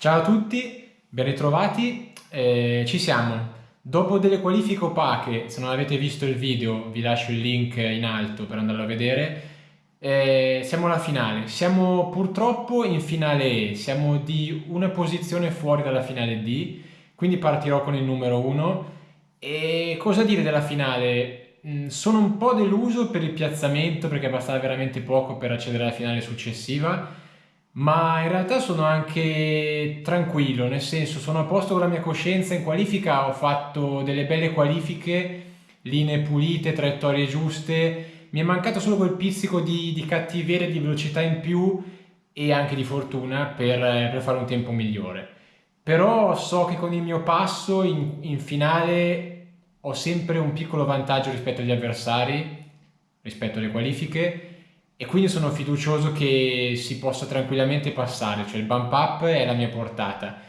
Ciao a tutti, ben ritrovati. Ci siamo. Dopo delle qualifiche opache, se non avete visto il video, vi lascio il link in alto per andarlo a vedere. Siamo alla finale. Siamo purtroppo in finale E, siamo di una posizione fuori dalla finale D, quindi partirò con il numero 1. E cosa dire della finale? Sono un po' deluso per il piazzamento perché bastava veramente poco per accedere alla finale successiva, ma in realtà sono anche tranquillo, nel senso sono a posto con la mia coscienza. In qualifica ho fatto delle belle qualifiche, linee pulite, traiettorie giuste, mi è mancato solo quel pizzico di cattiveria, di velocità in più e anche di fortuna per fare un tempo migliore. Però so che con il mio passo in finale ho sempre un piccolo vantaggio rispetto agli avversari, rispetto alle qualifiche, e quindi sono fiducioso che si possa tranquillamente passare, cioè il bump up è la mia portata.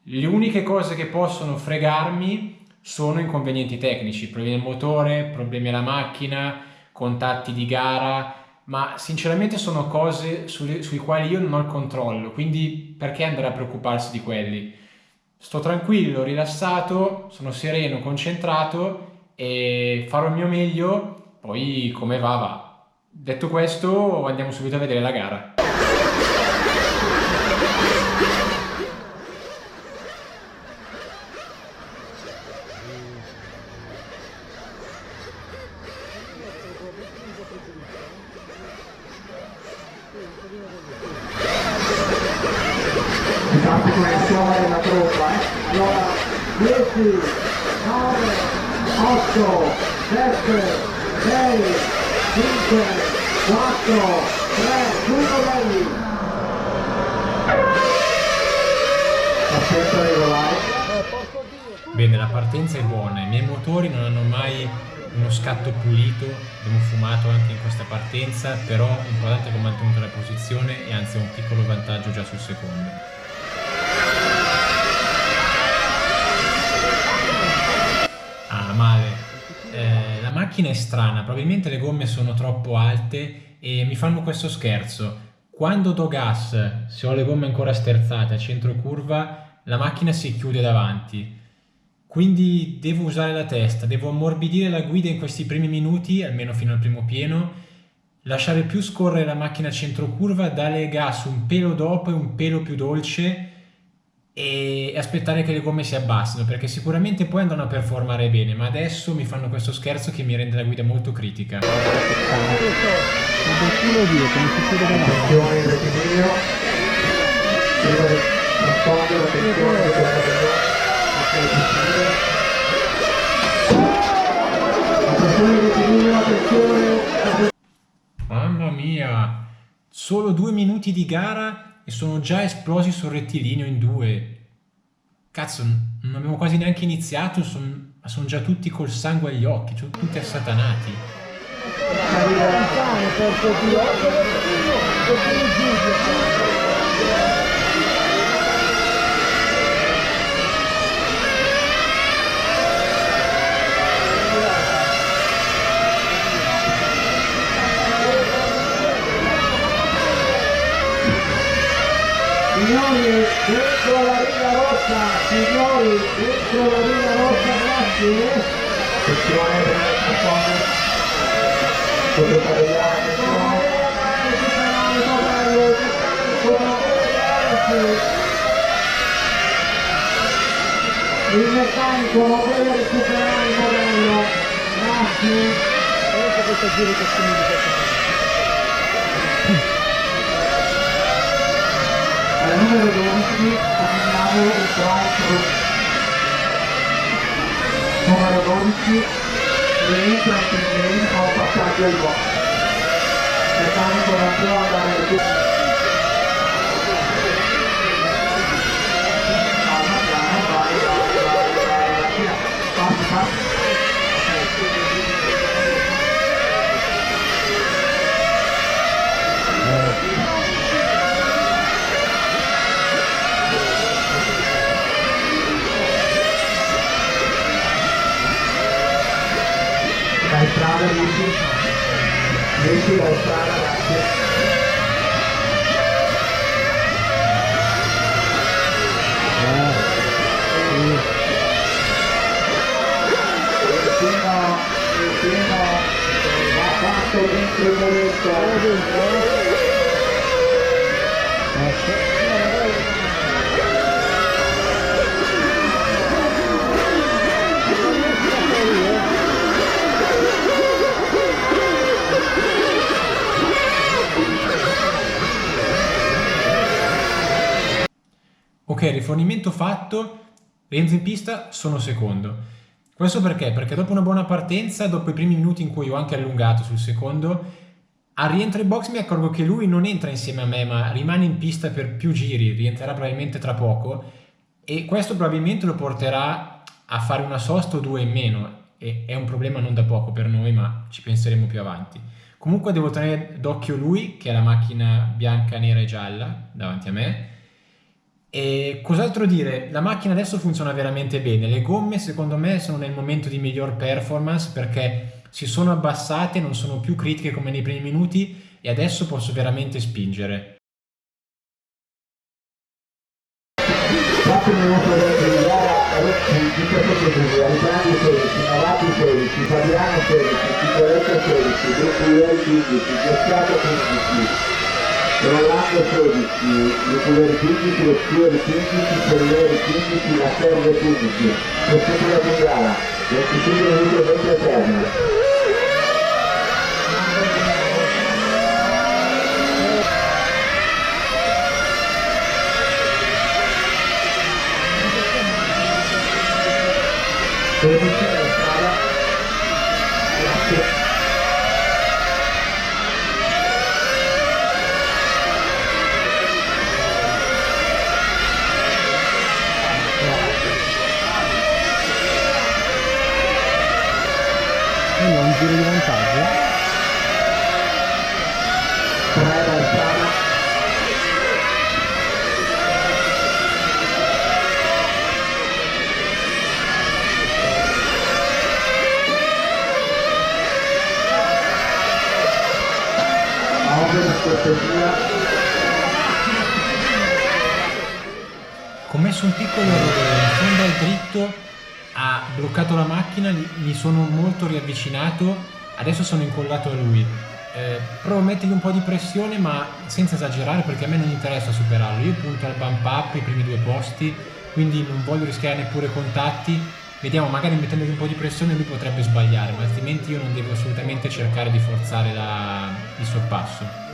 Le uniche cose che possono fregarmi sono inconvenienti tecnici, problemi al motore, problemi alla macchina, contatti di gara, ma sinceramente sono cose sui quali io non ho il controllo, quindi perché andare a preoccuparsi di quelli? Sto tranquillo, rilassato, sono sereno, concentrato e farò il mio meglio, poi come va va. Detto questo, andiamo subito a vedere la gara. Intanto connessione della tromba, allora 10, 9, 8, 7, 6, 5, 4, 3, 2 modelli. Partenza regolare. Bene, la partenza è buona, i miei motori non hanno mai uno scatto pulito, abbiamo fumato anche in questa partenza, però l'importante è che ho mantenuto la posizione e anzi ho un piccolo vantaggio già sul secondo. Ah, male. La macchina è strana, probabilmente le gomme sono troppo alte e mi fanno questo scherzo. Quando do gas, se ho le gomme ancora sterzate a centro curva, la macchina si chiude davanti. Quindi devo usare la testa, devo ammorbidire la guida in questi primi minuti, almeno fino al primo pieno, lasciare più scorrere la macchina a centro curva, dare gas un pelo dopo e un pelo più dolce e aspettare che le gomme si abbassino, perché sicuramente poi andranno a performare bene, ma adesso mi fanno questo scherzo che mi rende la guida molto critica. Attenzione all'equilibrio. Prima di nascondere l'attenzione che deve avere. Attenzione all'equilibrio, attenzione. Mamma mia, solo 2 minuti di gara e sono già esplosi sul rettilineo in due. Cazzo, non abbiamo quasi neanche iniziato, sono già tutti col sangue agli occhi, tutti assatanati. Signori, dentro la riga rossa, signori, dentro la riga rossa, grazie. Attenzione per il secondo. Potete fare gli il meccanico non deve recuperare il modello, grazie. Guardate questo giro che al numero 12 andiamo il drive-thru. Numero 12 rientra in pin a un passaggio al box. Meccanico non può andare a recuperare. Dai strada, riesci dai strada, grazie. 10, il momento. Ok, rifornimento fatto, rientro in pista, sono secondo. Questo perché? Perché dopo una buona partenza, dopo i primi minuti in cui ho anche allungato sul secondo, al rientro in box mi accorgo che lui non entra insieme a me, ma rimane in pista per più giri, rientrerà probabilmente tra poco e questo probabilmente lo porterà a fare una sosta o due in meno e è un problema non da poco per noi, ma ci penseremo più avanti. Comunque devo tenere d'occhio lui, che è la macchina bianca, nera e gialla davanti a me. E cos'altro dire? La macchina adesso funziona veramente bene. Le gomme, secondo me, sono nel momento di miglior performance perché si sono abbassate, non sono più critiche come nei primi minuti e adesso posso veramente spingere. 4 minuti di gara, Rossi 17 secondi, Alessandro 16, Novati 16, Fabiano 16, Cicoretto 16, Gruppieri 15, Gessiato 15, Rolando 16, Luculeri 15, Roschieri 15, Ferrieri 15, La Serve 15, proseguita in gara, 25 minuti e 20 eterni. Un giro di vantaggio. Commesso un piccolo errore, in fondo al dritto ha bloccato la macchina, mi sono molto riavvicinato, adesso sono incollato a lui. Provo a mettergli un po' di pressione ma senza esagerare perché a me non interessa superarlo, io punto al bump up, i primi due posti, quindi non voglio rischiare neppure contatti, vediamo magari mettendogli un po' di pressione lui potrebbe sbagliare, ma altrimenti io non devo assolutamente cercare di forzare il sorpasso.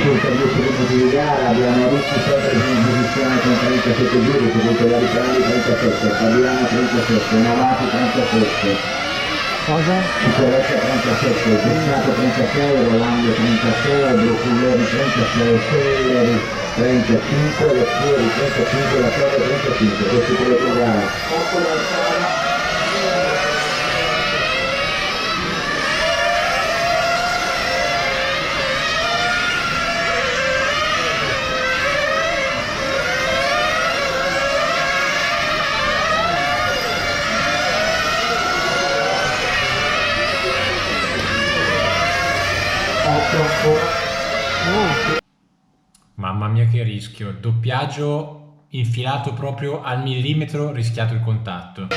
Circa 10 minuti di gara, abbiamo Ricci sempre in posizione con 37 giri, seguito da Riccardi 37, Fabiano 37, Novati 37, Cosa? Sicurezza 37, Gestato 36, Rolando 36, Brocculleri 36, Selleri 35, Lettieri 35, La Torre 35, questi quelli che gara. Occhio la strada. Mamma mia che rischio, doppiaggio infilato proprio al millimetro, rischiato il contatto.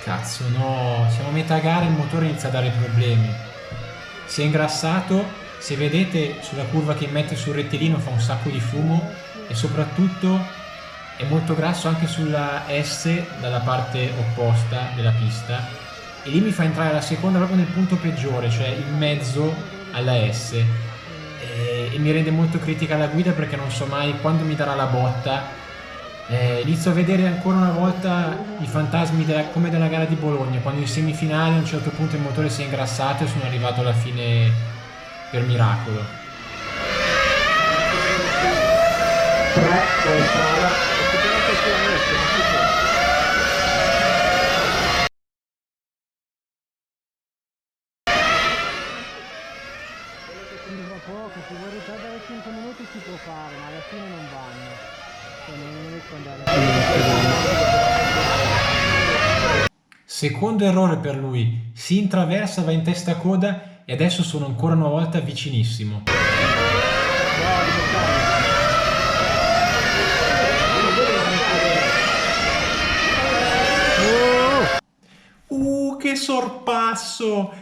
Cazzo no, siamo a metà gara e il motore inizia a dare problemi. Si è ingrassato, se vedete sulla curva che mette sul rettilineo fa un sacco di fumo e soprattutto è molto grasso anche sulla S dalla parte opposta della pista e lì mi fa entrare la seconda proprio nel punto peggiore, cioè in mezzo alla S e mi rende molto critica la guida perché non so mai quando mi darà la botta. Inizio a vedere ancora una volta i fantasmi come della gara di Bologna, quando in semifinale a un certo punto il motore si è ingrassato e sono arrivato alla fine per miracolo. Sembra poco, se vuoi ritardare 5 minuti si può fare, ma alla fine non vanno. Non riesco ad andare. Secondo errore per lui, si intraversa, va in testa a coda e adesso sono ancora una volta vicinissimo.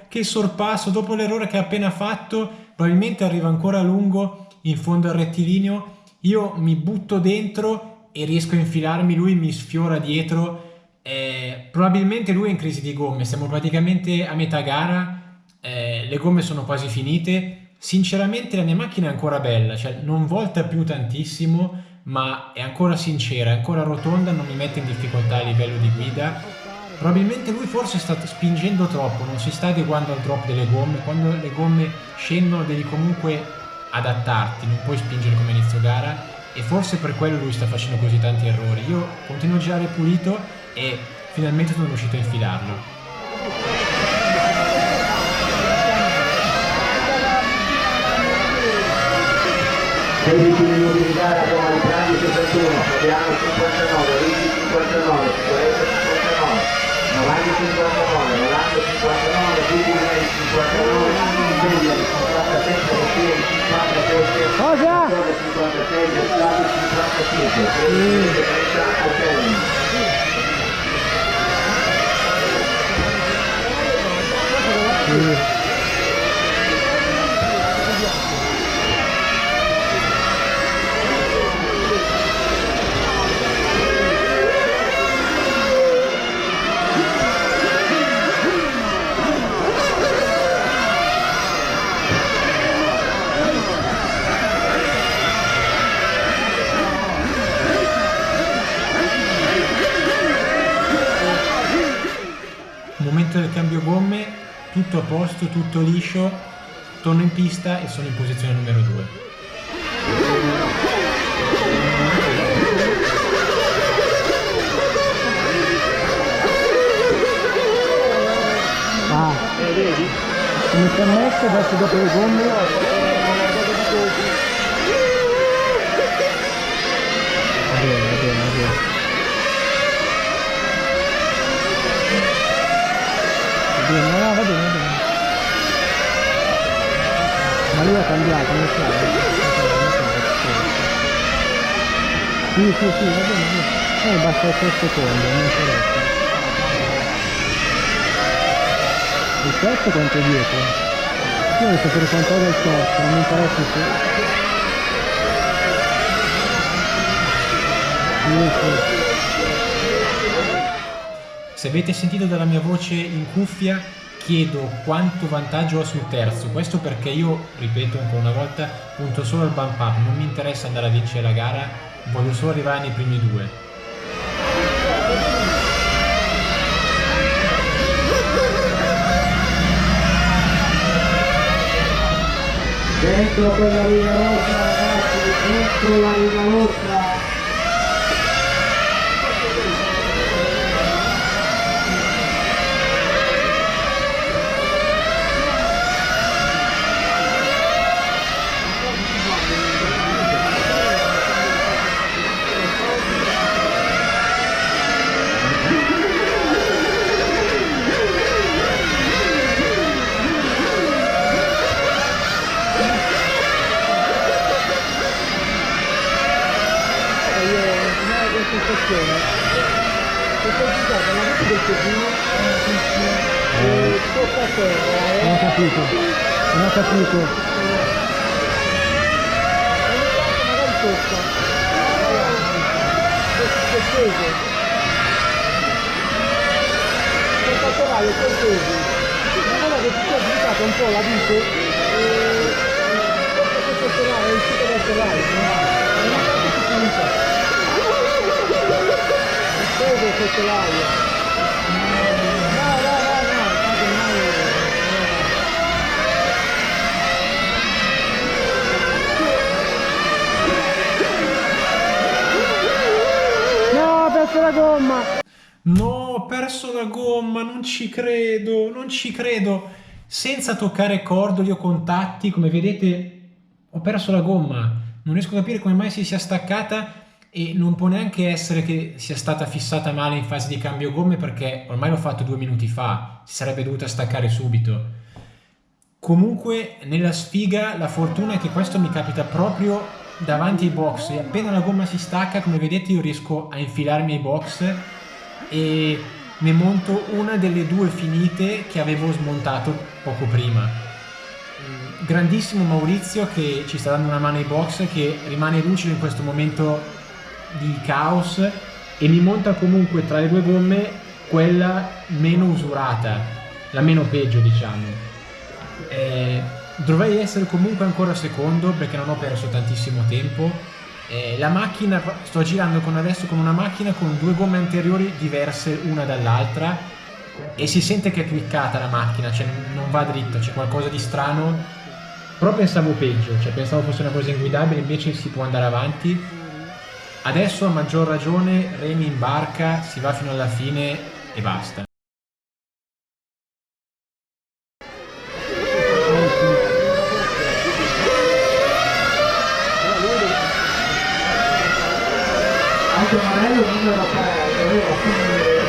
Che sorpasso, dopo l'errore che ha appena fatto, probabilmente arriva ancora a lungo in fondo al rettilineo, io mi butto dentro e riesco a infilarmi, lui mi sfiora dietro, probabilmente lui è in crisi di gomme, siamo praticamente a metà gara, le gomme sono quasi finite, sinceramente la mia macchina è ancora bella, cioè non volta più tantissimo, ma è ancora sincera, è ancora rotonda, non mi mette in difficoltà a livello di guida. Probabilmente lui forse sta spingendo troppo, non si sta adeguando al drop delle gomme, quando le gomme scendono devi comunque adattarti, non puoi spingere come inizio gara e forse per quello lui sta facendo così tanti errori. Io continuo a girare pulito e finalmente sono riuscito a infilarlo. 16 minuti di gara con Alessandro 61, Fabiano 59, Ricci 59, Sicurezza 59, Novagli 59, Rolando 59, Guidi 59, Selleri 57, Rottieri 57, Cosa? 56, Gestato 55, 30 al termine. Momento del cambio gomme, tutto a posto, tutto liscio, torno in pista e sono in posizione numero 2. Vedi? Come si è messo adesso dopo le gomme? Va bene. Va bene. Ma lui ha cambiato, non so. Sì, va bene. Basta 3 secondi, non interessa. Il terzo quanto è dietro? Io voglio sapere quanto è il terzo, non mi interessa se... Se avete sentito dalla mia voce in cuffia chiedo quanto vantaggio ho sul terzo. Questo perché io, ripeto ancora una volta, punto solo al bump up, non mi interessa andare a vincere la gara, voglio solo arrivare nei primi due. Dentro quella riga rossa, ragazzi, dentro la riga rossa. Non ho capito, non ho capito. Magari tocca. Che peso. Il calcolaio che peso. Ma guarda che ti ho girato un po' la vite e questo solaio, è uscito dal solaio. Non è stato finito. Il peso è questo solaio. La gomma. No, ho perso la gomma, non ci credo, non ci credo. Senza toccare cordoli o contatti, come vedete, ho perso la gomma. Non riesco a capire come mai si sia staccata e non può neanche essere che sia stata fissata male in fase di cambio gomme perché ormai l'ho fatto 2 minuti fa, si sarebbe dovuta staccare subito. Comunque, nella sfiga, la fortuna è che questo mi capita proprio davanti ai box e appena la gomma si stacca, come vedete, io riesco a infilarmi ai box e ne monto una delle 2 finite che avevo smontato poco prima. Grandissimo Maurizio che ci sta dando una mano ai box, che rimane lucido in questo momento di caos e mi monta comunque tra le 2 gomme quella meno usurata, la meno peggio, diciamo. Dovrei essere comunque ancora secondo perché non ho perso tantissimo tempo. La macchina, sto girando adesso con una macchina con 2 gomme anteriori diverse una dall'altra e si sente che è cliccata la macchina, cioè non va dritta, c'è qualcosa di strano. Però pensavo peggio, cioè pensavo fosse una cosa inguidabile, invece si può andare avanti. Adesso a maggior ragione remi in barca, si va fino alla fine e basta. Anche Marello numero 3, doveva finire il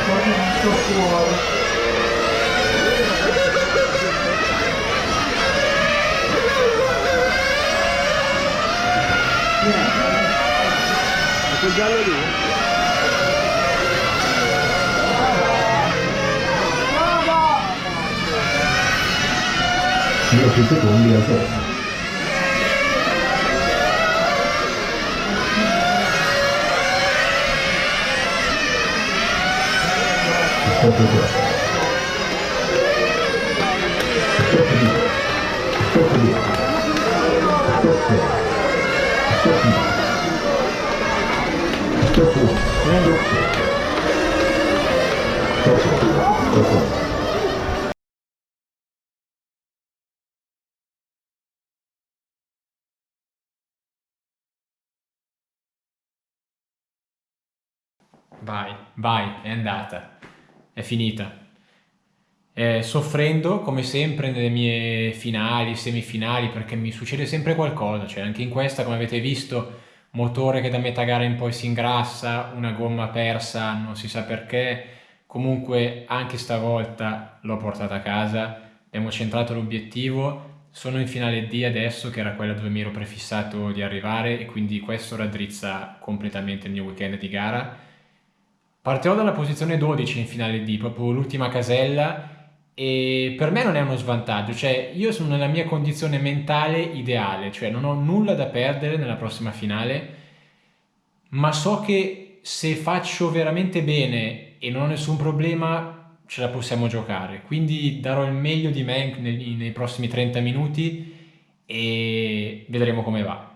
fuori. Quel giallo lì? Io 6 secondi al terzo. Vai, è andata, è finita. Soffrendo come sempre nelle mie finali, semifinali, perché mi succede sempre qualcosa, cioè anche in questa, come avete visto, motore che da metà gara in poi si ingrassa, una gomma persa, non si sa perché, comunque anche stavolta l'ho portata a casa, abbiamo centrato l'obiettivo, sono in finale D adesso, che era quella dove mi ero prefissato di arrivare, e quindi questo raddrizza completamente il mio weekend di gara. Partirò dalla posizione 12 in finale D, proprio l'ultima casella, e per me non è uno svantaggio, cioè io sono nella mia condizione mentale ideale, cioè non ho nulla da perdere nella prossima finale, ma so che se faccio veramente bene e non ho nessun problema ce la possiamo giocare. Quindi darò il meglio di me nei prossimi 30 minuti e vedremo come va.